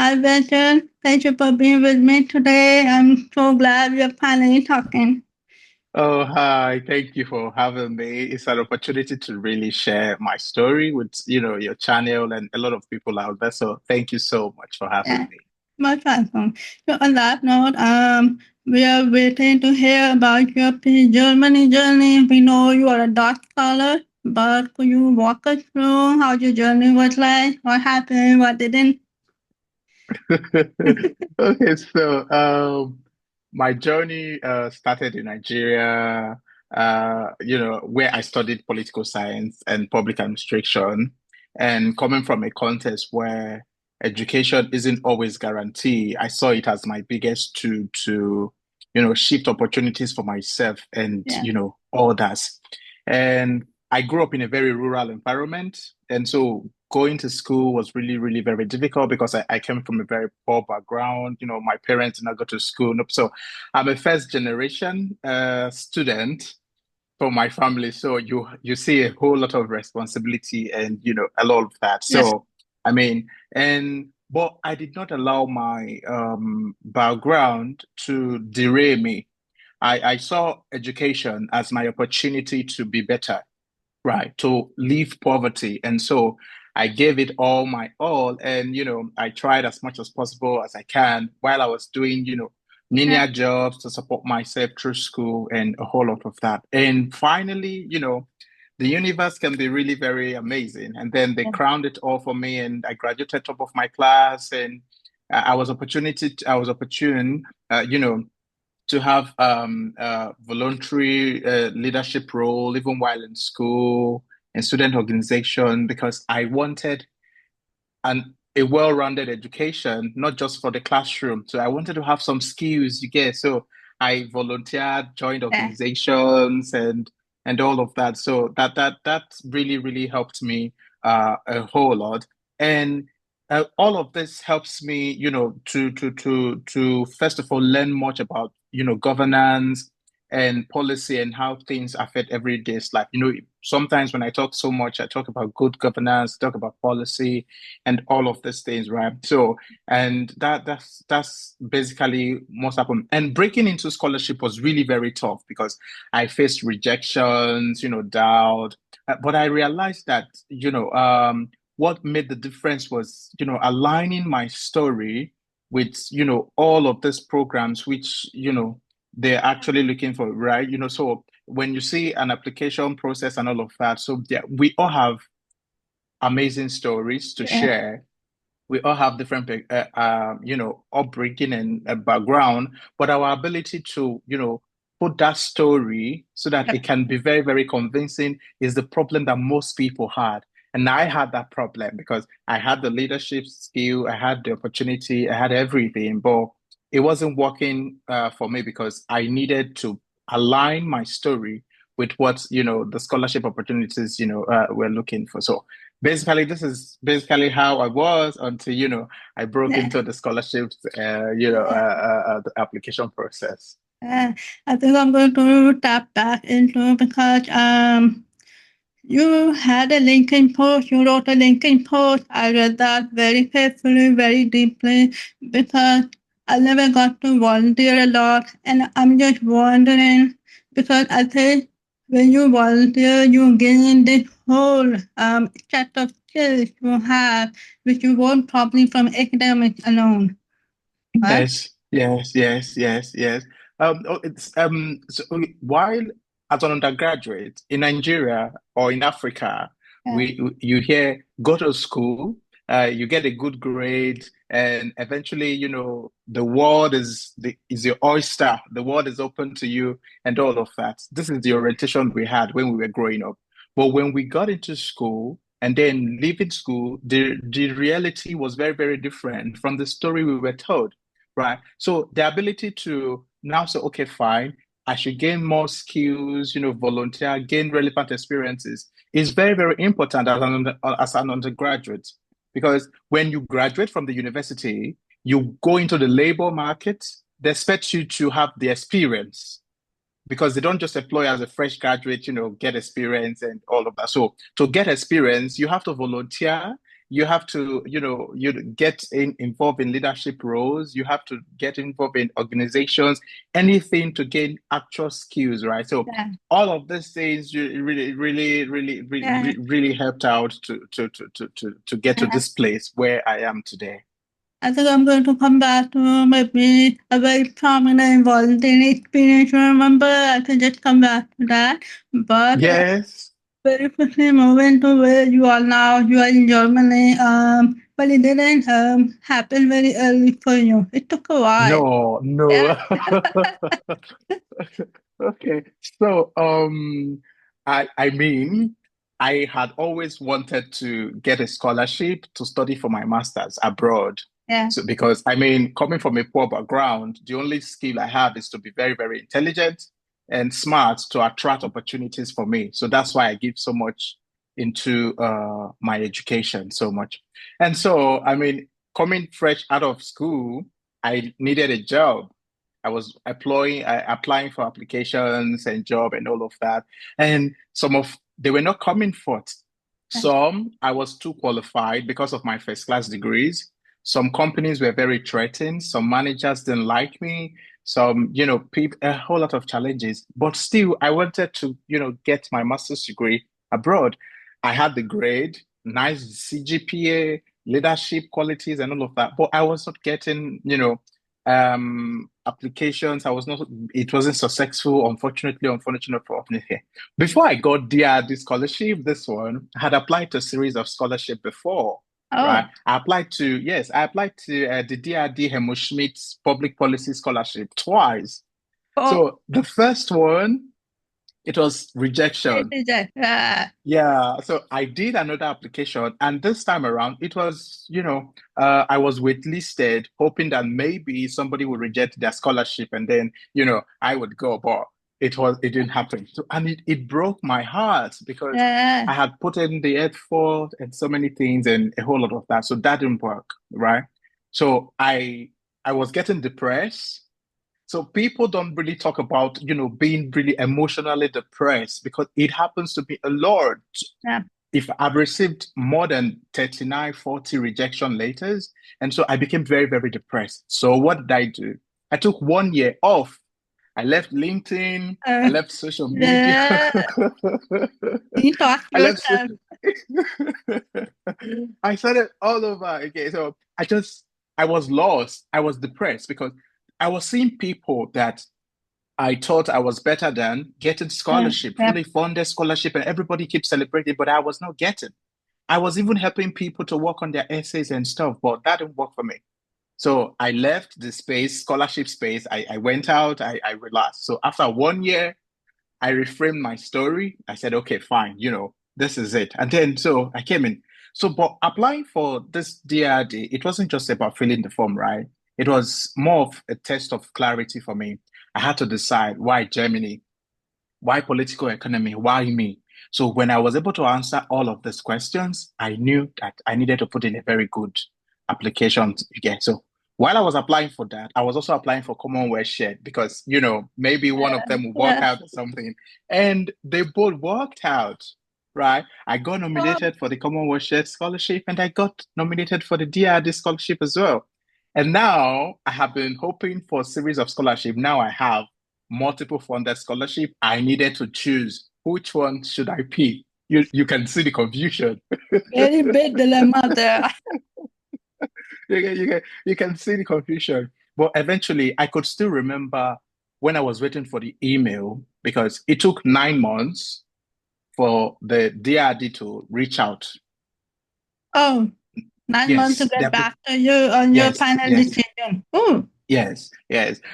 Hi, Benson. Thank you for being with me today. I'm so glad we're finally talking. Oh, hi. Thank you for having me. It's an opportunity to really share my story with, your channel and a lot of people out there. So thank you so much for having Yeah, me. my welcome. So on that note, we are waiting to hear about your Germany journey. We know you are a dot scholar, but could you walk us through how your journey was like? What happened? What didn't? Okay, so my journey started in Nigeria, where I studied political science and public administration, and coming from a context where education isn't always guaranteed, I saw it as my biggest to shift opportunities for myself and Yeah. others. And I grew up in a very rural environment, and so going to school was really, really very difficult because I came from a very poor background. My parents did not go to school. Nope. So I'm a first generation student from my family. So you see a whole lot of responsibility and a lot of that. Yes. So I mean, but I did not allow my background to derail me. I saw education as my opportunity to be better, right, to leave poverty. And so I gave it all my all. And, I tried as much as possible as I can while I was doing, Yeah. menial jobs to support myself through school and a whole lot of that. And finally, the universe can be really very amazing. And then they crowned it all for me, and I graduated top of my class. And I was opportune, to have voluntary leadership role even while in school and student organization because I wanted a well-rounded education, not just for the classroom. So I wanted to have some skills you get. So I volunteered, joined Yeah. organizations and all of that. So that really, really helped me a whole lot. And all of this helps me, to first of all learn much about, governance and policy and how things affect everyday's life. Sometimes when I talk so much, I talk about good governance, talk about policy, and all of these things, right? So, and that's basically what's happened. And breaking into scholarship was really very tough because I faced rejections, doubt. But I realized that, what made the difference was, aligning my story with, all of these programs, which, they're actually looking for, right? So when you see an application process and all of that, so yeah, we all have amazing stories to Yeah. share. We all have different, upbringing and background, but our ability to, put that story so that Yep. it can be very, very convincing is the problem that most people had. And I had that problem because I had the leadership skill, I had the opportunity, I had everything, but it wasn't working for me because I needed to align my story with what, the scholarship opportunities, we're looking for. So basically, this is basically how I was until, I broke Yeah. into the scholarships, Yeah. the application process. Uh, I think I'm going to tap back into because you had a LinkedIn post, you wrote a LinkedIn post. I read that very carefully, very deeply, because I never got to volunteer a lot. And I'm just wondering, because I think when you volunteer, you gain this whole set of skills you have, which you won't probably from academics alone, right? Yes, yes, yes, yes, yes. It's so while as an undergraduate in Nigeria or in Africa, Yeah. you hear go to school, you get a good grade, and eventually, the world is your oyster. The world is open to you, and all of that. This is the orientation we had when we were growing up. But when we got into school and then leaving school, the reality was very, very different from the story we were told, right? So the ability to now say, okay, fine, I should gain more skills, volunteer, gain relevant experiences is very, very important as an undergraduate. Because when you graduate from the university, you go into the labor market, they expect you to have the experience because they don't just employ as a fresh graduate, get experience and all of that. So to get experience, you have to volunteer you have to, you get involved in leadership roles. You have to get involved in organizations, anything to gain actual skills, right? So yeah, all of these things yeah, really helped out to get to yeah. this place where I am today. I think I'm going to come back to maybe a very prominent volunteering experience. Remember, I can just come back to that. But Yes. very quickly moving to where you are now. You are in Germany. But it didn't happen very early for you. It took a while. No, Yeah. no. Okay. So, I mean, I had always wanted to get a scholarship to study for my master's abroad. Yeah. So, because I mean, coming from a poor background, the only skill I have is to be very, very intelligent and smart to attract opportunities for me. So that's why I give so much into my education so much. And so, I mean, coming fresh out of school, I needed a job. I was applying for applications and job and all of that. And they were not coming forth. Some, I was too qualified because of my first class degrees. Some companies were very threatened. Some managers didn't like me. Some, people, a whole lot of challenges. But still, I wanted to, get my master's degree abroad. I had the grade, nice CGPA, leadership qualities, and all of that. But I was not getting, applications. It wasn't successful, unfortunately. Before I got DAAD scholarship, this one, I had applied to a series of scholarship before, right? Oh. Yes, I applied to the DAAD Hemo Schmidt's Public Policy Scholarship twice. Oh. So the first one, it was rejection. Yeah, so I did another application, and this time around, it was, I was waitlisted, hoping that maybe somebody would reject their scholarship, and then, I would go, but it didn't happen. So, and it broke my heart because Yeah. I had put in the effort and so many things and a whole lot of that. So that didn't work, right? So I was getting depressed. So people don't really talk about, being really emotionally depressed because it happens to be a lot. Yeah. If I've received more than 39, 40 rejection letters, and so I became very, very depressed. So what did I do? I took 1 year off. I left LinkedIn. I Uh, left social media. yeah. You talk I left yourself. social. I started all over. Okay, so I was lost. I was depressed because I was seeing people that I thought I was better than getting Yeah. scholarship, Yeah. fully funded scholarship, and everybody keeps celebrating, but I was not getting. I was even helping people to work on their essays and stuff, but that didn't work for me. So I left the space, scholarship space. I went out, I relaxed. So after 1 year, I reframed my story. I said, okay, fine, this is it. And then so I came in. So, but applying for this DRD, it wasn't just about filling the form, right? It was more of a test of clarity for me. I had to decide why Germany, why political economy, why me? So when I was able to answer all of these questions, I knew that I needed to put in a very good application again. So while I was applying for that, I was also applying for Commonwealth Shared because, maybe one of them will work Yeah. out or something. And they both worked out, right? I got Oh. nominated for the Commonwealth Shared Scholarship and I got nominated for the DRD Scholarship as well. And now I have been hoping for a series of scholarship. Now I have multiple funded scholarship. I needed to choose which one should I pick. You can see the confusion. Very big dilemma there. You can see the confusion. But eventually, I could still remember when I was waiting for the email because it took 9 months for the DRD to reach out. Oh, 9 months to Yes, get back to you on your yes, final yes. decision. Oh. Yes,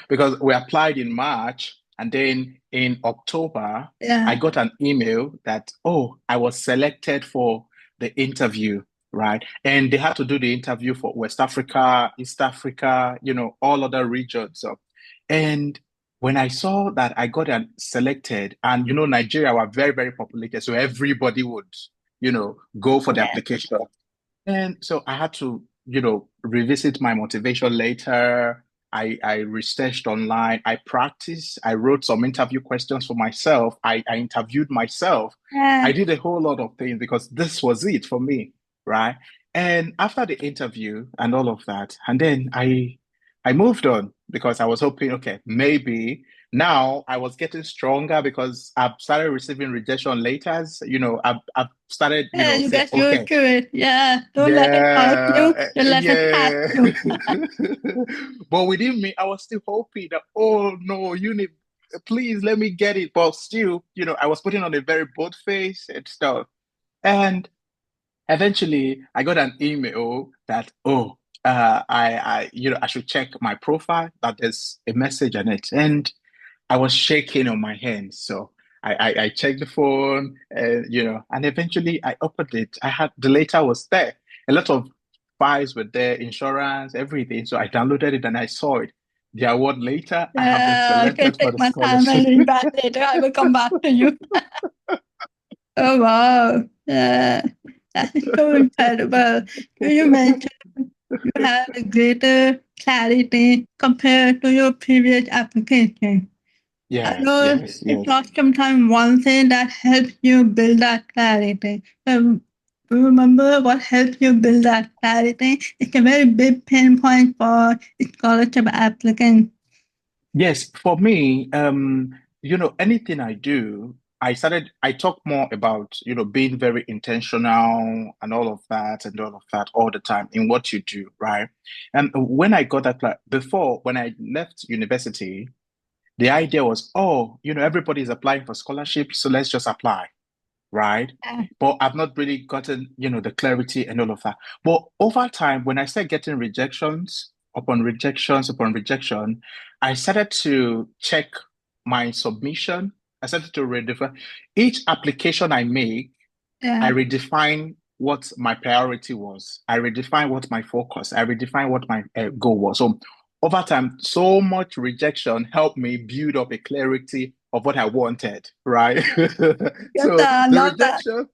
because we applied in March and then in October, I Yeah. got an email that, oh, I was selected for the interview, right? And they had to do the interview for West Africa, East Africa, all other regions. So, and when I saw that I got selected, and Nigeria were very, very populated, so everybody would, go for the Yeah. application. And so I had to, revisit my motivation later. I researched online. I practiced. I wrote some interview questions for myself. I interviewed myself. Yeah. I did a whole lot of things because this was it for me, right? And after the interview and all of that, and then I moved on because I was hoping, okay, maybe now I was getting stronger because I've started receiving rejection letters. I've started, Yeah, you say, get used okay, to it. Yeah, don't let it hurt you. yeah, Don't let it pass yeah. you. But within me, I was still hoping that, oh no, please let me get it. But still, I was putting on a very bold face and stuff. And eventually, I got an email that, oh, I should check my profile, that there's a message on it. And I was shaking on my hands. So I checked the phone, and eventually I opened it. The letter was there. A lot of files were there, insurance, everything. So I downloaded it and I saw it. The award later, I have been Yeah, I can selected for take the my time and scholarship. read back later. I will come back to you. Oh, wow. Yeah, that is so incredible. You mentioned you had a greater clarity compared to your previous application. I Yes, know yes, it's yes. not sometimes one thing that helps you build that clarity. Remember what helps you build that clarity? It's a very big pinpoint for scholarship applicants. Yes, for me, anything I do, I talk more about, being very intentional and all of that all the time in what you do, right? And when I got that, before, when I left university, the idea was, oh, everybody is applying for scholarships, so let's just apply, right? Yeah, But I've not really gotten, the clarity and all of that. But over time, when I started getting rejections upon rejection, I started to check my submission. I started to redefine each application I make. I yeah, redefine what my priority was. I redefine what my focus. I redefine what my goal was. So over time, so much rejection helped me build up a clarity of what I wanted, right? get So that, the love that. rejection,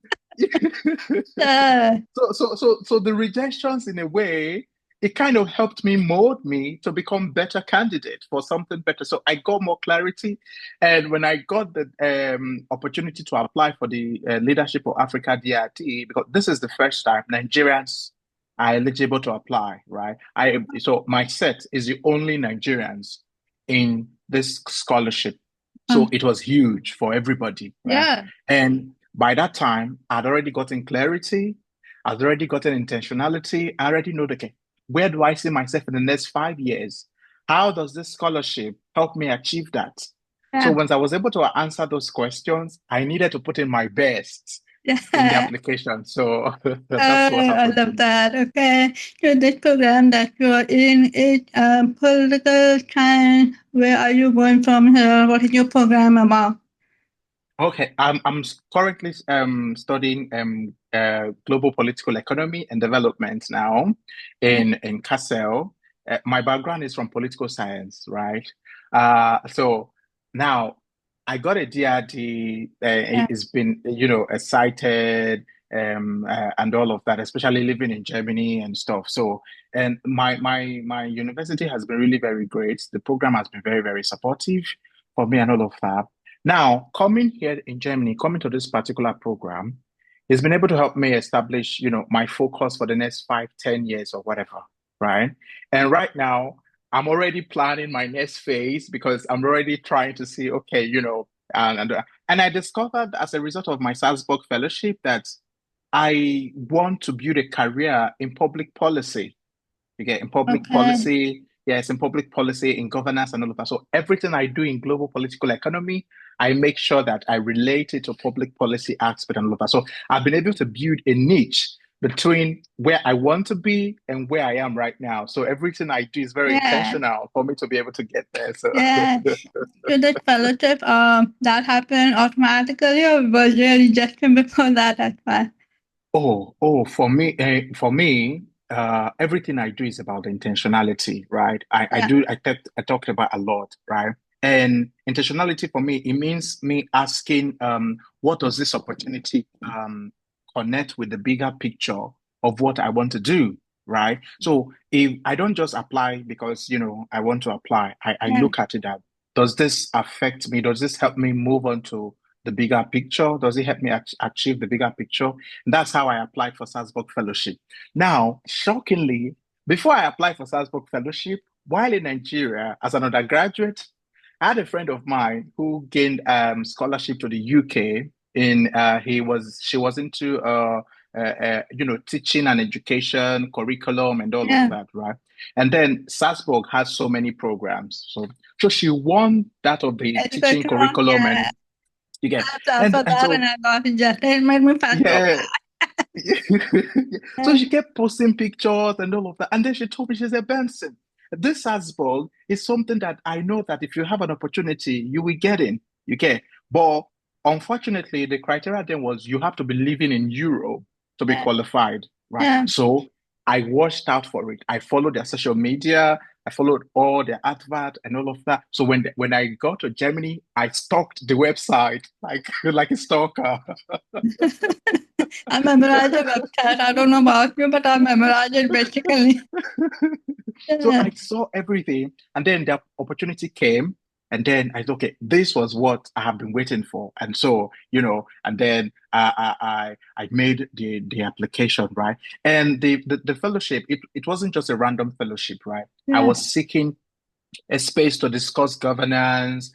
Yeah, so the rejections in a way, it kind of helped me mold me to become better candidate for something better. So I got more clarity. And when I got the opportunity to apply for the Leadership of Africa DAAD, because this is the first time Nigerians are eligible to apply, right? So my set is the only Nigerians in this scholarship. So um, it was huge for everybody, right? yeah, And by that time, I'd already gotten clarity. I'd already gotten intentionality. I already know, okay, where do I see myself in the next 5 years? How does this scholarship help me achieve that? So yeah, once I was able to answer those questions, I needed to put in my best in the yeah. application. So that's what I happened to love me. that. Okay. So this program that you are in is political science. Where are you going from here? What is your program about? Okay, I'm currently studying global political economy and development now in Kassel. My background is from political science, right? So now I got a DRD. Yeah, It's been cited and all of that, especially living in Germany and stuff. So and my university has been really very great. The program has been very very supportive for me and all of that. Now, coming here in Germany, coming to this particular program, it's been able to help me establish, my focus for the next 5, 10 years or whatever, right? And right now, I'm already planning my next phase because I'm already trying to see, okay, and I discovered as a result of my Salzburg Fellowship that I want to build a career in public policy. You get in public okay. policy, yes, in public policy, in governance, and all of that. So everything I do in global political economy, I make sure that I relate it to public policy aspect and all of that. So I've been able to build a niche between where I want to be and where I am right now. So everything I do is very Yeah, intentional for me to be able to get there. So yeah. So this fellowship, that happened automatically, or was there rejection before that as well? For me, everything I do is about the intentionality, right? Yeah, I talked about a lot, right? And intentionality for me, it means me asking, what does this opportunity connect with the bigger picture of what I want to do, right? So if I don't just apply because, I want to apply, I yeah, look at it that does this affect me? Does this help me move on to the bigger picture? Does it help me achieve the bigger picture? And that's how I applied for Salzburg Fellowship. Now, shockingly, before I applied for Salzburg Fellowship, while in Nigeria as an undergraduate, I had a friend of mine who gained scholarship to the UK. She was into teaching and education curriculum and all of Yeah. that, right? And then Salzburg has so many programs, so she won that of the teaching Education, curriculum, yeah. and you get I and saw and that and so I got rejected. It made me feel so yeah. So bad. she kept posting pictures and all of that. And then she told me, she said, Benson, this Hasbro is something that I know that if you have an opportunity, you will get in. You get. But unfortunately, the criteria then was you have to be living in Europe to be Yeah. qualified, right? Yeah. So I watched out for it. I followed their social media. I followed all their advert and all of that. So when I got to Germany, I stalked the website like a stalker. I memorized the website. I don't know about you, but I memorized it basically. So Yeah. I saw everything, and then the opportunity came, and then I thought, okay, this was what I have been waiting for, and so and then I made the application, right, and the fellowship, it wasn't just a random fellowship, right? I Yeah. was seeking a space to discuss governance,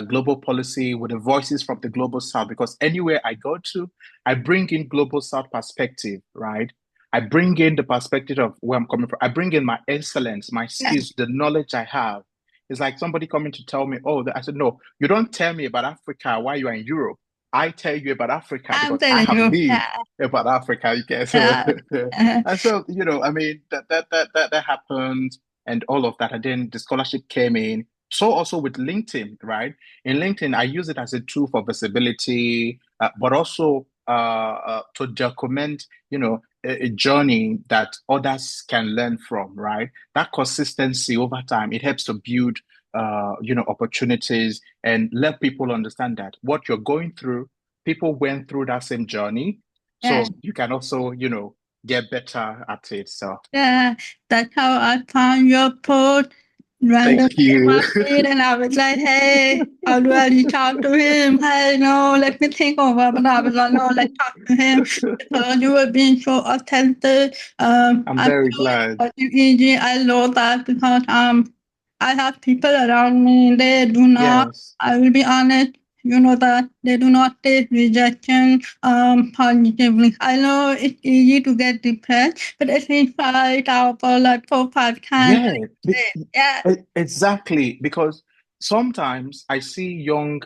global policy with the voices from the global south. Because anywhere I go to, I bring in global south perspective, right? I bring in the perspective of where I'm coming from. I bring in my excellence, my Yeah. skills, the knowledge I have. It's like somebody coming to tell me, oh, I said, no, you don't tell me about Africa while you are in Europe. I tell you about Africa I'm because I telling have you. lived Yeah. about Africa. Okay, so Yeah. Uh, and so I mean that happened and all of that. And then the scholarship came in. So also with LinkedIn, right? In LinkedIn, I use it as a tool for visibility, but also to document, a journey that others can learn from, right? That consistency over time, it helps to build, opportunities and let people understand that what you're going through, people went through that same journey. yeah. So you can also, get better at it. So Yeah, that's how I found your post randomly thank in you. my feed, and I was like, "Hey, how do I reach out to him? Hey, no, let me think over." But I was like, "No, let's talk to him because you were being so authentic." I'm I'm very sure it glad. was easy. I love that because I have people around me. They do not. Yes. I will be honest. You know that they do not take rejection positively. I know it's easy to get depressed, but at least try it out for like 4 5 times. Yeah, Yeah, exactly. Because sometimes I see young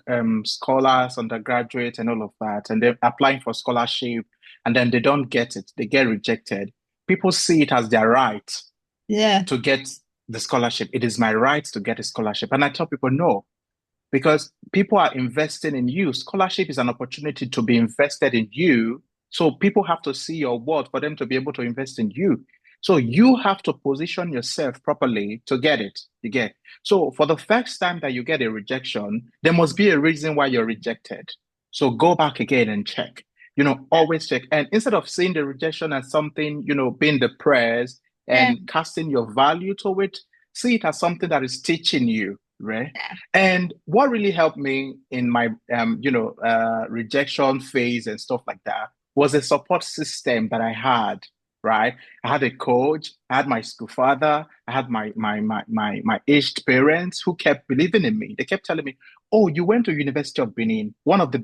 scholars, undergraduates, and all of that, and they're applying for scholarship, and then they don't get it. They get rejected. People see it as their right yeah, to get the scholarship. It is my right to get a scholarship. And I tell people, no, because people are investing in you. Scholarship is an opportunity to be invested in you. So people have to see your worth for them to be able to invest in you. So you have to position yourself properly to get it. You get. So for the first time that you get a rejection, there must be a reason why you're rejected. So go back again and check. Always check. And instead of seeing the rejection as something, being depressed yeah, and casting your value to it, see it as something that is teaching you, right? And what really helped me in my, rejection phase and stuff like that was a support system that I had, right? I had a coach, I had my school father, I had my aged parents who kept believing in me. They kept telling me, "Oh, you went to University of Benin, one of the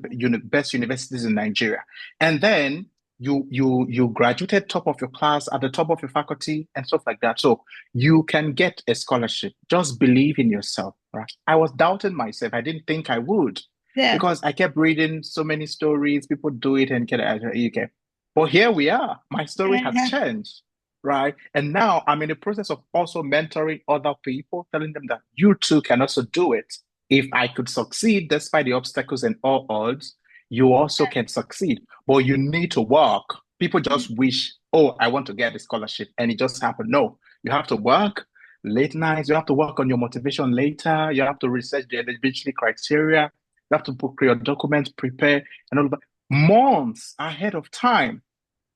best universities in Nigeria, and then you graduated top of your class at the top of your faculty and stuff like that. So you can get a scholarship. Just believe in yourself, right?" I was doubting myself. I didn't think I would yeah, because I kept reading so many stories. People do it and get it. Okay. But here we are. My story yeah, has yeah, changed, right? And now I'm in the process of also mentoring other people, telling them that you too can also do it. If I could succeed despite the obstacles and all odds, you also can succeed. But you need to work. People just wish, oh, I want to get a scholarship, and it just happened. No, you have to work late nights. You have to work on your motivation later. You have to research the eligibility criteria. You have to book your documents, prepare, and all of that months ahead of time.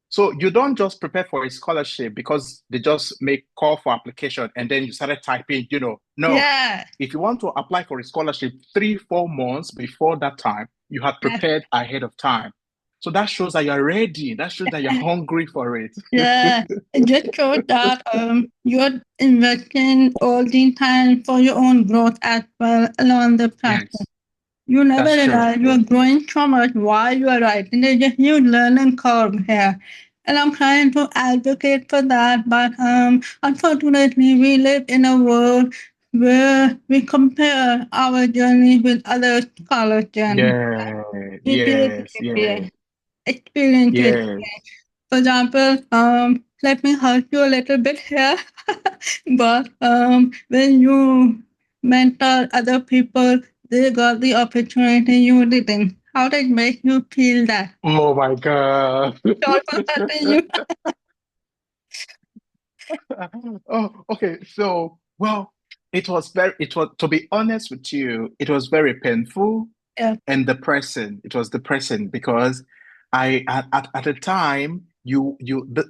So you don't just prepare for a scholarship because they just make call for application and then you started typing. No. yeah, If you want to apply for a scholarship 3, 4 months before that time, You had Yeah. prepared ahead of time. So that shows that you're ready. That shows that you're hungry for it. Yeah, it just shows that you're investing all the time for your own growth as well along the process. Yes, You never that's true. realize you're growing so much while you are writing. There's just huge learning curve here. And I'm trying to advocate for that, but unfortunately we live in a world where we compare our journey with other scholars' journey. Yeah, GPA to yes, yes, GPA, experience to yes. experience. For example, let me hurt you a little bit here, but when you mentor other people, they got the opportunity you didn't. How did it make you feel that? Oh my God. Sorry for hurting you. Oh, okay. So, well, it was, to be honest with you, it was very painful Yeah, and depressing. It was depressing because at the time,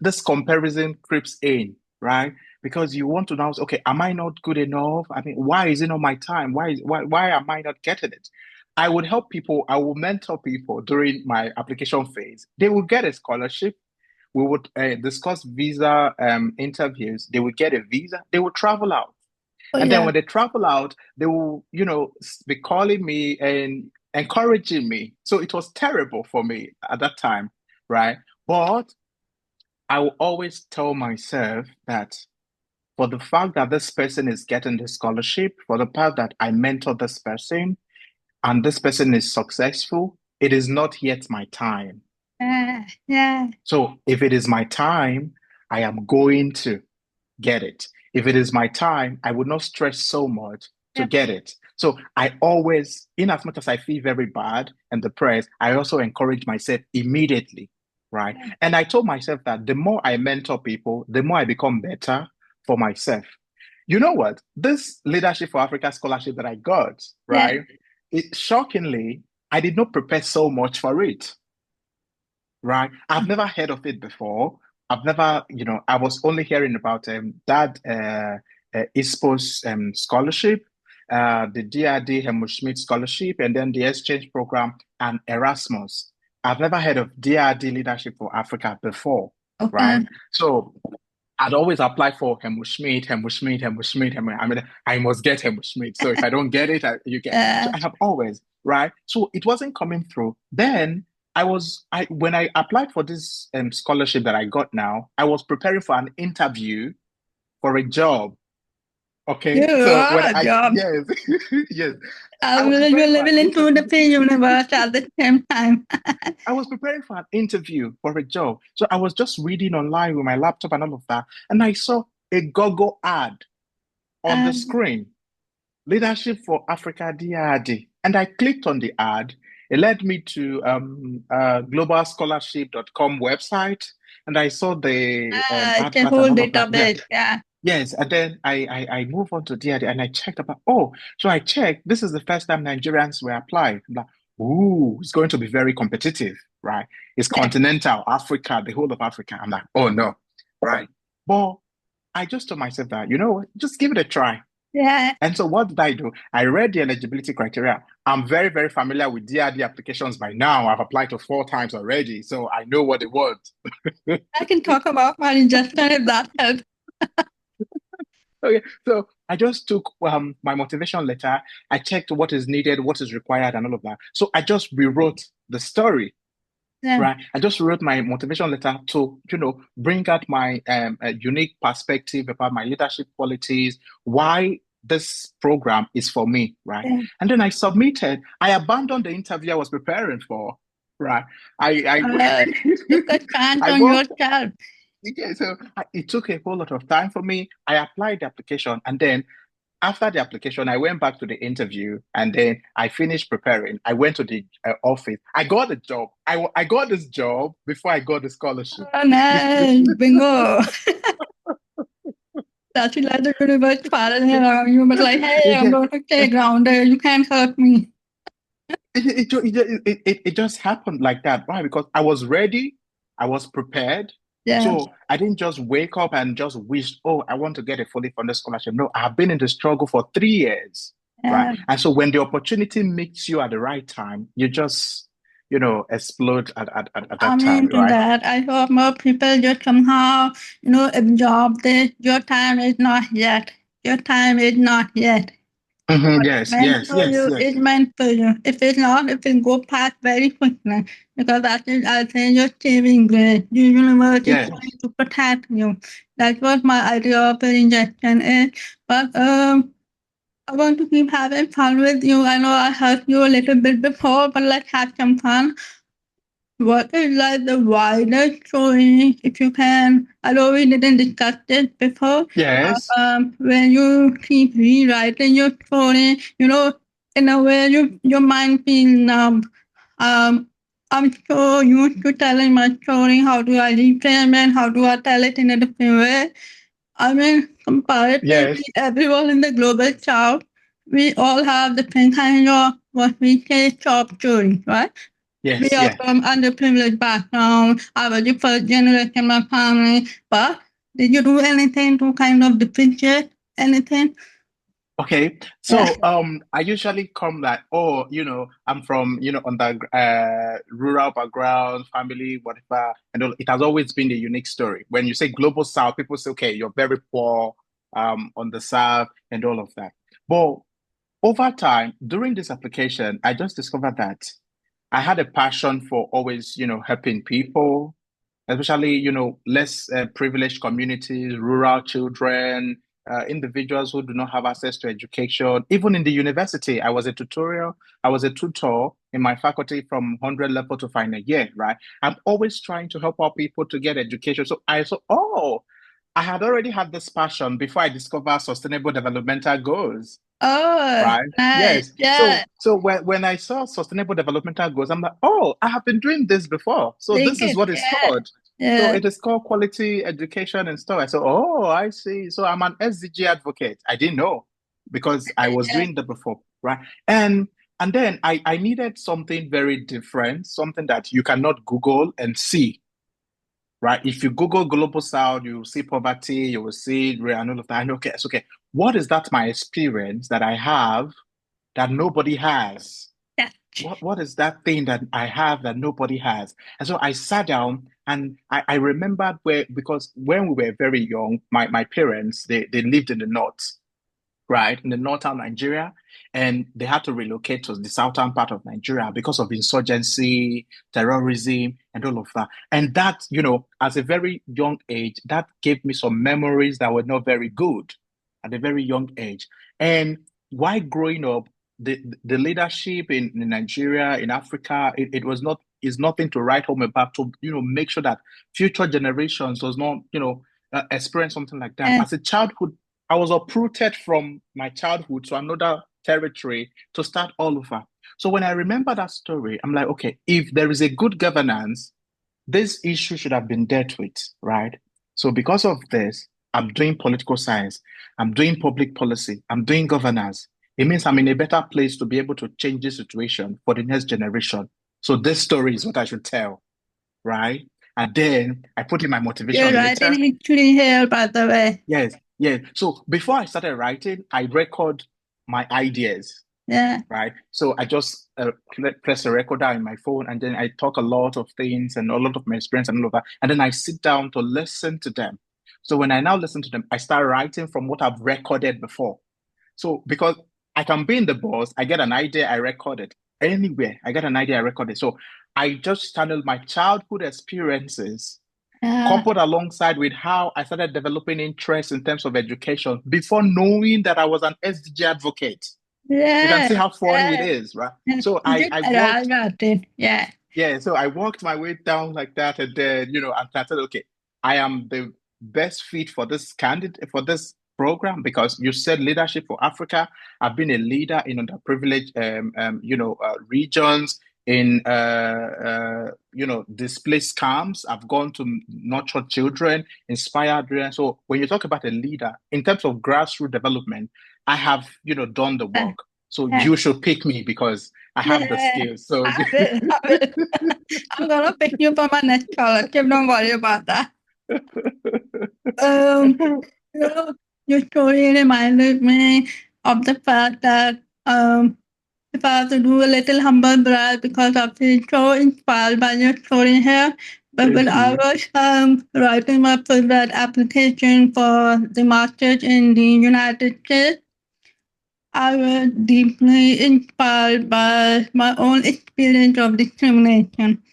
this comparison creeps in, right? Because you want to know, okay, am I not good enough? I mean, why is it not my time? Why am I not getting it? I would help people, I will mentor people during my application phase. They will get a scholarship. We would discuss visa interviews. They would get a visa. They would travel out. oh And then yeah, when they travel out, they will, be calling me and encouraging me. So it was terrible for me at that time, right? But I will always tell myself that for the fact that this person is getting the scholarship, for the fact that I mentor this person and this person is successful, it is not yet my time. yeah, yeah, So if it is my time, I am going to get it. If it is my time, I would not stress so much to yep, get it. So I always, in as much as I feel very bad and depressed, I also encourage myself immediately, right? yeah, And I told myself that the more I mentor people, the more I become better for myself. You know what? This Leadership for Africa scholarship that I got, yeah. right? It shockingly, I did not prepare so much for it, right? I've never heard of it before. I've never, I was only hearing about that ISPO's scholarship, the DAAD Helmut Schmidt scholarship, and then the exchange program and Erasmus. I've never heard of DAAD Leadership for Africa before, right? Okay. So I'd always apply for Helmut Schmidt, Helmut Schmidt, Helmut Schmidt. I mean, I must get Helmut Schmidt. So if I don't get it, you get. So Uh, I have always, right? So it wasn't coming through. Then when I applied for this scholarship that I got now, I was preparing for an interview for a job. you Okay. So are when a job. yes, yes, I I was will you're preparing for an living into the interview. same universe at the same time. I was preparing for an interview for a job. So I was just reading online with my laptop and all of that. And I saw a Google ad on the Um, screen, Leadership for Africa DAAD. And I clicked on the ad. It led me to globalscholarship.com website. And I saw the it's a advert and whole all of that. Yeah. database. Yeah. Yes. And then I moved on to DAAD and I checked about, so I checked. This is the first time Nigerians were applying. I'm like, ooh, it's going to be very competitive, right? It's Yeah. continental Africa, the whole of Africa. I'm like, oh no, right? But I just told myself that, you know what, just give it a try. Yeah. And so what did I do? I read the eligibility criteria. I'm very, very familiar with DRD applications by now. I've applied to 4 times already, so I know what it was. I can talk about my ingestion if that helps. Okay, so I just took my motivation letter. I checked what is needed, what is required, and all of that. So I just rewrote the story, Yeah. right? I just wrote my motivation letter to, bring out my unique perspective about my leadership qualities, why this program is for me, right? Yeah. And then I submitted. I abandoned the interview I was preparing for, right? I Uh, took a chance I on worked. yourself. Yeah, so it took a whole lot of time for me. I applied the application, and then after the application, I went back to the interview and then I finished preparing. I went to the office. I got the job. I got this job before I got the scholarship. Oh, nice. Bingo. That's like the universe spiraling around you, but like, hey, It I'm just, going to stay grounded. You can't hurt me. it just happened like that. Why? Because I was ready. I was prepared. Yeah. So I didn't just wake up and just wish, oh, I want to get a fully funded scholarship. No, I've been in the struggle for 3 years. right? Yeah. And so when the opportunity meets you at the right time, you just, explode at that time, Amen to right? that. I hope more people just somehow, absorb this. Your time is not yet. Your time is not yet. What's Yes, meant yes, for yes, you yes, is meant for you. If it's not, it will go past very quickly. Because that is, I think, your saving grace. The universe is yes, trying to protect you. That's what my idea of a rejection is. But I want to keep having fun with you. I know I hurt you a little bit before, but let's have some fun. What is like the widest story, if you can? I know we didn't discuss this before. yes, When you keep rewriting your story, in a way your mind feels numb. Um, I'm so used to telling my story. How do I reframe it? How do I tell it in a different way? I mean, comparatively, yes, everyone in the global south, we all have different kind of what we say top stories, right? We yes, are yes. from underprivileged background. I was the first generation in my family. But did you do anything to kind of differentiate anything? Okay, Yeah. so I usually come like, oh, I'm from, on the rural background, family, whatever, and it has always been a unique story. When you say global south, people say, okay, you're very poor, on the south, and all of that. But over time, during this application, I just discovered that I had a passion for always, helping people, especially, less privileged communities, rural children, individuals who do not have access to education. Even in the university, I was a tutor in my faculty from 100 level to final year, right? I'm always trying to help our people to get education. So I saw, oh, I had already had this passion before I discovered sustainable developmental goals. Oh, Right. nice. Yes. Yeah. So when I saw sustainable developmental goals, I'm like, oh, I have been doing this before. So Like this is it. what it's Yeah. called. So Yeah. it is called quality education and stuff. I said, oh, I see. So I'm an SDG advocate. I didn't know because I was Yeah. doing that before, right? And then I needed something very different, something that you cannot Google and see, right? If you Google Global South, you will see poverty, you will see and all of that. And okay, it's okay. What is that my experience that I have that nobody has? Yeah. What is that thing that I have that nobody has? And so I sat down and I remembered because when we were very young, my parents, they lived in the north, right, in the northern Nigeria, and they had to relocate to the southern part of Nigeria because of insurgency, terrorism, and all of that. And that, as a very young age, that gave me some memories that were not very good at a very young age. And while growing up, the leadership in Nigeria, in Africa, it was not is nothing to write home about to make sure that future generations does not experience something like that. Yeah. As a childhood I was uprooted from my childhood to another territory to start all over. So when I remember that story, I'm like, okay, if there is a good governance, this issue should have been dealt with, right? So because of this, I'm doing political science, I'm doing public policy, I'm doing governance. It means I'm in a better place to be able to change the situation for the next generation. So this story is what I should tell, right? And then I put in my You're motivation writing letter. history here, by the way. Yes, yes. So before I started writing, I record my ideas, Yeah. right? So I just press a recorder in my phone, and then I talk a lot of things and a lot of my experience and all of that, and then I sit down to listen to them. So when I now listen to them, I start writing from what I've recorded before. So because I can be in the bus, I get an idea, I record it. Anywhere, I get an idea, I record it. So I just channel my childhood experiences Yeah. coupled alongside with how I started developing interest in terms of education before knowing that I was an SDG advocate. You can Yeah. see how funny it Yeah. is, right? Yeah. So You I, did I arrive worked, at it. Yeah. yeah, so I worked my way down like that, and then, I started, okay, I am the best fit for this candidate for this program because you said leadership for Africa. I've been a leader in underprivileged, regions, in displaced camps. I've gone to nurture children, inspire children. So when you talk about a leader in terms of grassroots development, I have done the Yeah. work. So Yeah. you should pick me because I have the Yeah. skills. So I will. I will. I'm gonna pick you for my next scholarship. Don't worry about that. Um, you know, your story reminded me of the fact that Um, if I have to do a little humble brag because I feel so inspired by your story here. But when Thank I you. was writing my full-grad application for the master's in the United States, I was deeply inspired by my own experience of discrimination.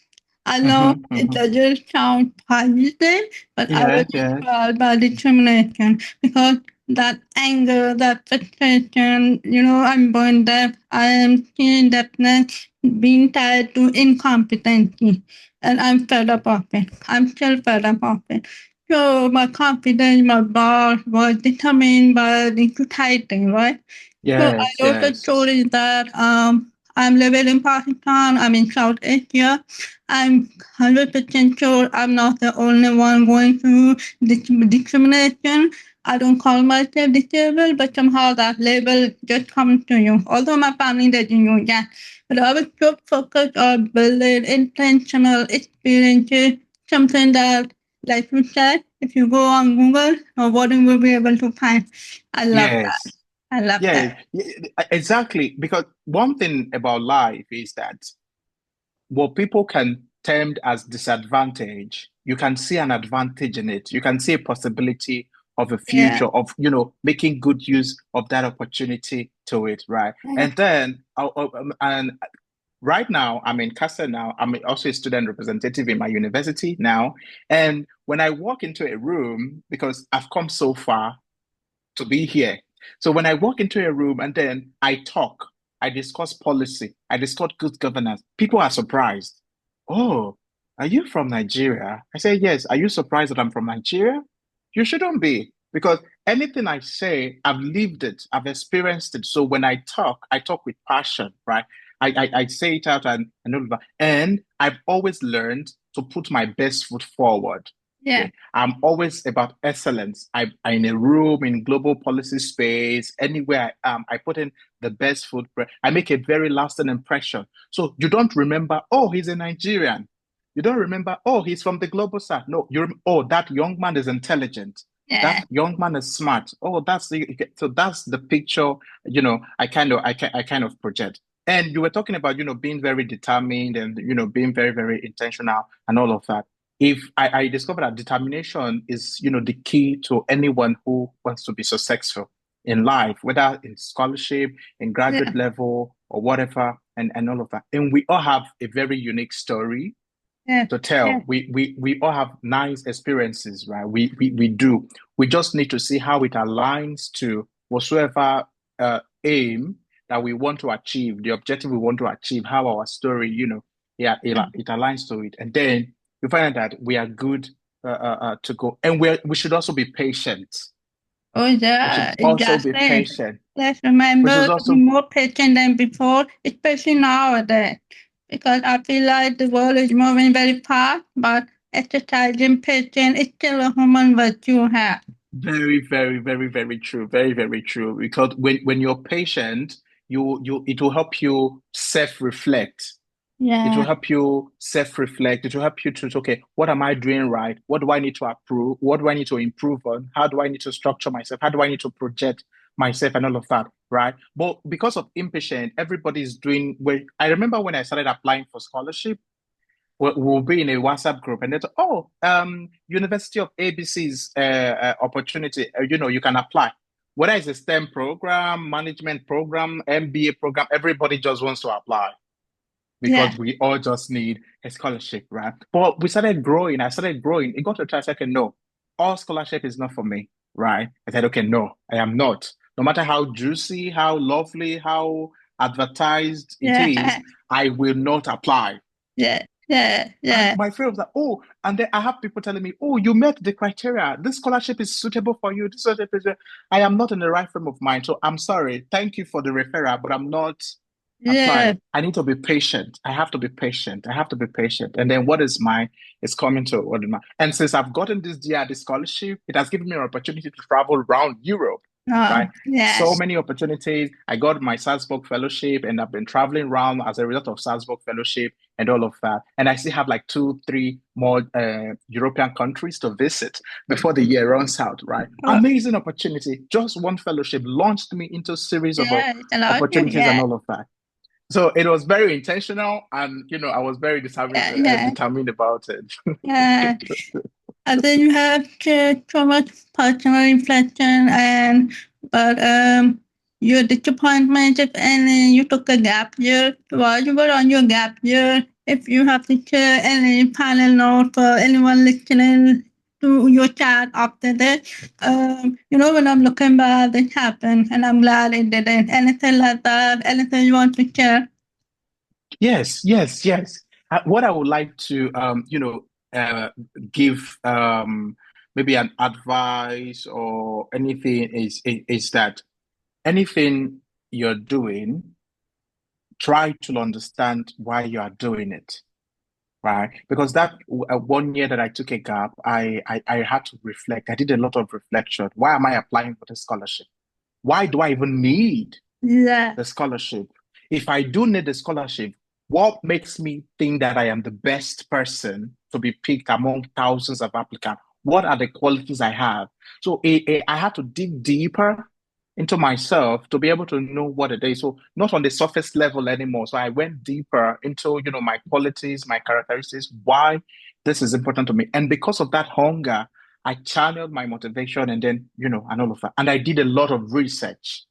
I know Hmm. it Hmm. doesn't sound positive, but I was Yes, yes, inspired by determination because that anger, that frustration, I'm born deaf, I am seeing deafness being tied to incompetency, and I'm fed up of it. I'm still fed up of it. So my confidence, my bar was determined by the society, right? So I yes, wrote a yes, story that I'm living in Pakistan, I'm in South Asia. I'm 100% sure I'm not the only one going through discrimination. I don't call myself disabled, but somehow that label just comes to you. Although my family doesn't know that. But I was so focused on building intentional experiences, something that, like you said, if you go on Google, nobody will be able to find. I love that. yes, I love yes, that. exactly. Because one thing about life is that what people can term as disadvantage, you can see an advantage in it. You can see a possibility of a Yeah. future of, making good use of that opportunity to it, right? Yeah. And then, and right now, I'm in Casa now. I'm also a student representative in my university now. And when I walk into a room, because I've come so far to be here. So when I walk into a room and then I talk, I discuss policy, I discuss good governance, people are surprised. Oh, are you from Nigeria? I say, yes. Are you surprised that I'm from Nigeria? You shouldn't be, because anything I say, I've lived it, I've experienced it. So when I talk with passion, right? I say it out and all of that. And I've always learned to put my best foot forward. Yeah. Okay. I'm always about excellence. I in a room, in global policy space, anywhere I am, I put in the best footprint. I make a very lasting impression. So you don't remember, oh, he's a Nigerian. You don't remember, oh, he's from the global south. No, oh, that young man is intelligent. Yeah. That young man is smart. Oh, so that's the picture, I kind of project. And you were talking about, being very determined and, being very, very intentional and all of that. If I discovered that determination is, the key to anyone who wants to be successful in life, whether in scholarship, in graduate Yeah. level, or whatever, and all of that. And we all have a very unique story Yeah. to Yeah. tell. We all have nice experiences, right? We do. We just need to see how it aligns to whatsoever aim that we want to achieve, the objective we want to achieve, how our story, yeah, it aligns to it. And then you find out that we are good to go. And we should also be patient. Oh, We should yeah, also be exactly. patient. Let's We should remember to be also more patient than before, especially nowadays, because I feel like the world is moving very fast, but exercising patience is still a human virtue here. very, very, very, very true. Very, very true. Because when you're patient, it will help you self-reflect. It will Yeah, help you self-reflect. It will help you to, okay, what am I doing right? What do I need to approve? What do I need to improve on? How do I need to structure myself? How do I need to project myself and all of that, right? But because of impatient, everybody's doing well. I remember when I started applying for scholarship, we'll be in a WhatsApp group and they say, oh, University of ABC's opportunity, you can apply. Whether it's a STEM program, management program, MBA program, everybody just wants to apply yeah, because we all just need a scholarship, right? But we started growing. I started growing. It got to a time I said, okay, no, all scholarship is not for me, right? I said, okay, no, I am not. No matter how juicy, how lovely, how advertised it is, yeah, I will not apply. yeah, yeah, And yeah, my friend was like, oh, and then I have people telling me, oh, you met the criteria. This scholarship is suitable for you. This scholarship is, I am not in the right frame of mind. So I'm sorry. Thank you for the referral, but I'm not yeah. applying. I need to be patient. I have to be patient. I have to be patient. And then what is mine is coming to what is mine. And since I've gotten this DAAD scholarship, it has given me an opportunity to travel around Europe. Oh, right? So yes. many opportunities. I got my Salzburg Fellowship and I've been traveling around as a result of Salzburg Fellowship and all of that. And I still have like two, three more European countries to visit before the year runs out, right? Oh, Amazing opportunity. Just one fellowship launched me into a series of yeah, it's a lot. opportunities and Yeah, all of that. So it was very intentional and, I was very yeah, yeah, determined about it. yeah. I think you have to so much personal reflection and but your disappointment if any you took a gap year while you were on your gap year. If you have to share any final note for anyone listening to your chat after this, when I'm looking back, it happened, and I'm glad it didn't. Anything like that? Anything you want to share? Yes, yes, yes. What I would like to, give maybe an advice or anything is that anything you're doing, try to understand why you are doing it, right? Because that 1 year that I took a gap, I had to reflect. I did a lot of reflection. Why am I applying for the scholarship? Why do I even need Yeah, the scholarship? If I do need the scholarship, what makes me think that I am the best person to be picked among thousands of applicants? What are the qualities I have? So I had to dig deeper into myself to be able to know what it is. So not on the surface level anymore. So I went deeper into, my qualities, my characteristics, why this is important to me. And because of that hunger, I channeled my motivation and then, and all of that. And I did a lot of research.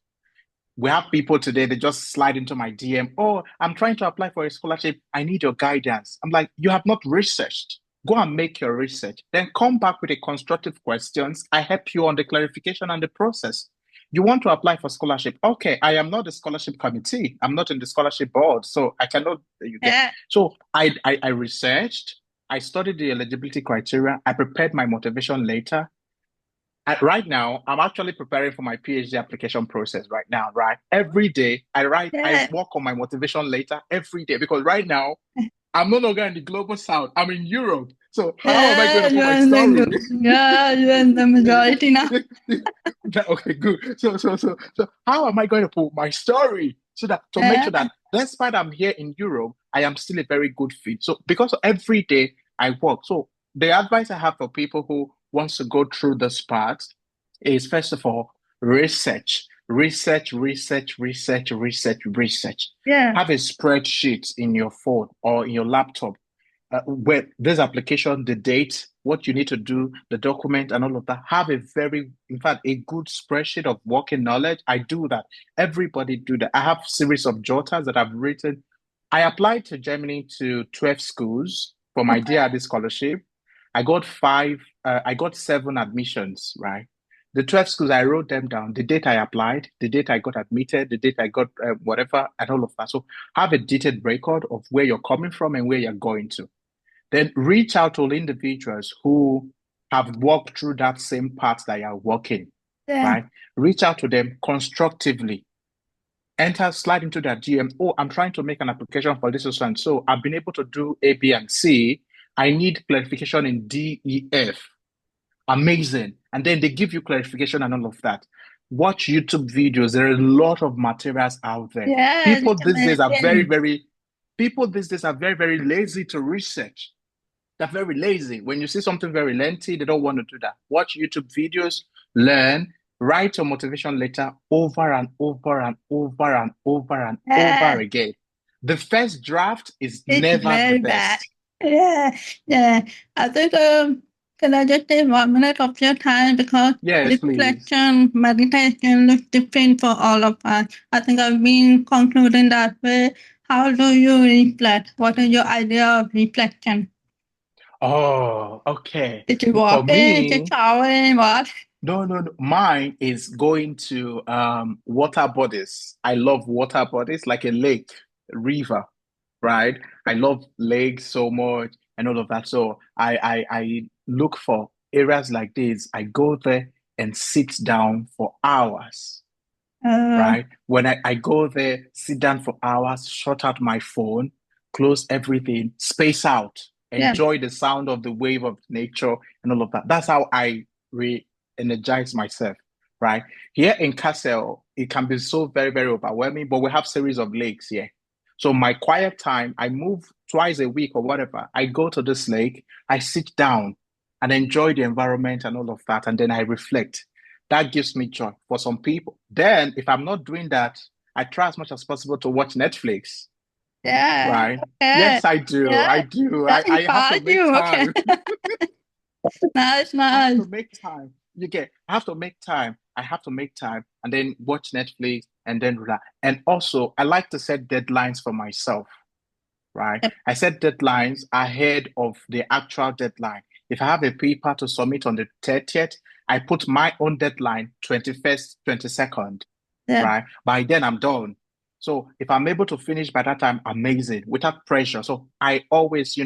We have people today, they just slide into my DM. Oh, I'm trying to apply for a scholarship. I need your guidance. I'm like, you have not researched. Go and make your research. Then come back with a constructive questions. I help you on the clarification and the process. You want to apply for scholarship. Okay, I am not the scholarship committee. I'm not in the scholarship board. So I cannot, you get. yeah, So I researched, I studied the eligibility criteria, I prepared my motivation later. Right now, I'm actually preparing for my PhD application process right now, right? Every day I yeah. work on my motivation later every day because right now I'm no longer in the global south. I'm in Europe. So how am I going Yeah, to put you're my in story? you're in the majority now. Okay, good. So how am I going to put my story so that to make Yeah, sure that despite I'm here in Europe, I am still a very good fit. So because every day I work. So the advice I have for people who wants to go through this part is first of all, research, research, research, research, research, research. yeah, Have a spreadsheet in your phone or in your laptop where this application, the date, what you need to do, the document, and all of that. Have a in fact, a good spreadsheet of working knowledge. I do that. Everybody do that. I have series of jotters that I've written. I applied to Germany to 12 schools for my okay, DAAD scholarship. I got seven admissions, right? The 12 schools, I wrote them down, the date I applied, the date I got admitted, the date I got whatever, and all of that. So have a detailed record of where you're coming from and where you're going to. Then reach out to individuals who have walked through that same path that you're walking, yeah, right? Reach out to them constructively. Slide into their DM. Oh, I'm trying to make an application for this and so I've been able to do A, B, and C. I need clarification in D, E, F. Amazing. And then they give you clarification and all of that. Watch YouTube videos. There are a lot of materials out there. yeah, People it's these days are very, amazing. very, people these days are very, very lazy to research. They're very lazy. When you see something very lengthy, they don't want to do that. Watch YouTube videos, learn, write your motivation letter over and over and over and over and over Yeah, again. The first draft is it's never the very bad. best. Yeah, yeah. I think can I just take 1 minute of your time because Yes, please. reflection, meditation looks different for all of us. I think I've been concluding that way. How do you reflect? What is your idea of reflection? Oh, okay. Is it For walking? Is it me, showering? What? no, no, no. Mine is going to water bodies. I love water bodies like a lake, a river, right? I love lakes so much and all of that. So I look for areas like this. I go there and sit down for hours, Uh, right? When I go there, sit down for hours, shut out my phone, close everything, space out, yeah. enjoy the sound of the wave of nature and all of that. That's how I re-energize myself. right? Here in Castle, it can be so very, very overwhelming, but we have series of lakes here. So my quiet time, I move twice a week or whatever. I go to this lake, I sit down and enjoy the environment and all of that, and then I reflect. That gives me joy for some people. Then, if I'm not doing that, I try as much as possible to watch Netflix, Yeah. right? Okay. Yes, I do. I Yeah. do. That I have to inspired make you. Okay. time. Nice, I have nice. to make time. You get, I have to make time. I have to make time and then watch Netflix and then relax. And also, I like to set deadlines for myself, right? Yep. I set deadlines ahead of the actual deadline. If I have a paper to submit on the 30th, I put my own deadline 21st, 22nd, Yeah. right? By then I'm done. So if I'm able to finish by that time, amazing, without pressure. So I always,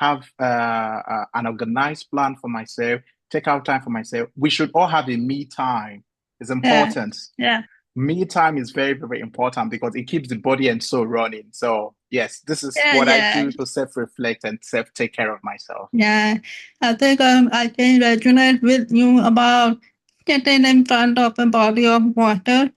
have an organized plan for myself, take out time for myself. We should all have a me time. It's Yeah. important. Yeah. Me time is very, very important because it keeps the body and soul running. So yes, this is Yeah. what I Yeah. do to self-reflect and self-take care of myself. Yeah. I think I can resonate with you about sitting in front of a body of water.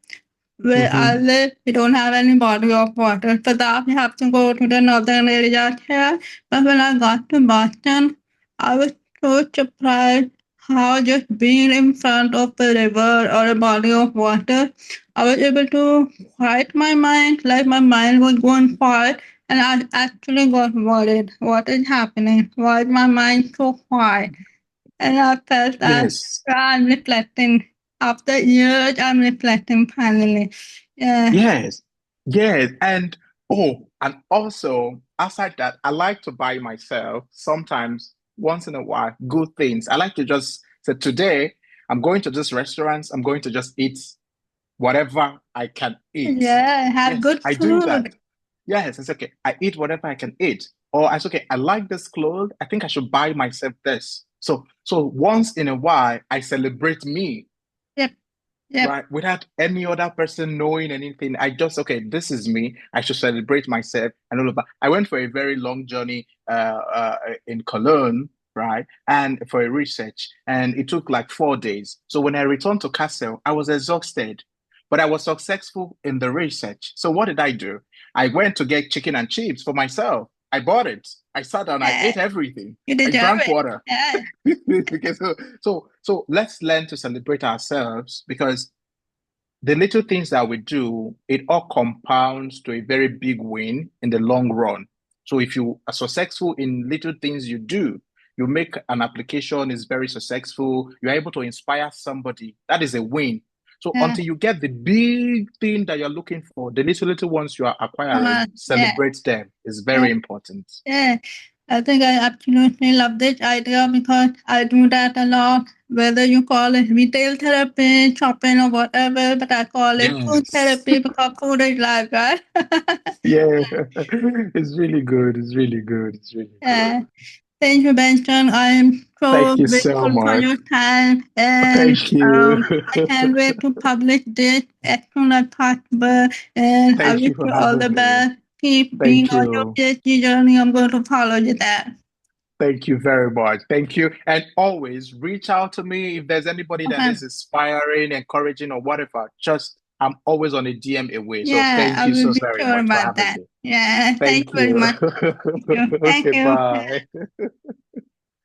Where I Hmm. live, we don't have any body of water. For that, we have to go to the northern area here. But when I got to Boston, I was so surprised how just being in front of a river or a body of water, I was able to quiet my mind, like my mind was going quiet, and I actually got worried. What is happening? Why is my mind so quiet? And I felt that Yes. I'm reflecting. After years, I'm reflecting finally. Yeah, Yes, yes, and also outside that, I like to buy myself sometimes once in a while good things. I like to just say today I'm going to this restaurant. I'm going to just eat whatever I can eat. yeah, have Yes, good I do food. that. Yes, it's okay. I eat whatever I can eat. Or it's okay. I like this clothes. I think I should buy myself this. So once in a while, I celebrate me, Yep, yep, right? Without any other person knowing anything. I just, okay, this is me. I should celebrate myself and all of that. I went for a very long journey in Cologne, right? And for a research, and it took like 4 days. So when I returned to Castle, I was exhausted, but I was successful in the research. So what did I do? I went to get chicken and chips for myself. I bought it. I sat down, I yeah, ate everything. you I deserve drank it. water. Yeah, Okay, so let's learn to celebrate ourselves because the little things that we do, it all compounds to a very big win in the long run. So if you are successful in little things you do, you make an application is very successful, you're able to inspire somebody, that is a win. So yeah, until you get the big thing that you're looking for, the little ones you are acquiring, yeah, celebrate them is yeah, very important. yeah. I think I absolutely love this idea because I do that a lot. Whether you call it retail therapy, shopping, or whatever, but I call it food Yes. therapy because food is life, right? Yeah, it's really good. It's really good. It's really good. Yeah. Thank you, Benson. I'm so Thank you so grateful for much. your time, and Thank you. I can't wait to publish this as soon as possible. And I Thank wish you for you all the having me. best. Keep being Thank on your you. PhD journey. I'm going to follow you there. Thank you very much. Thank you. And always reach out to me if there's anybody that Okay. is inspiring, encouraging, or whatever. Just, I'm always on a DM away. So Yeah, thank I you will so be very sure much for about having that. me. Yeah. Thank Thank you very you. much. Thank you. Thank Okay, you. bye.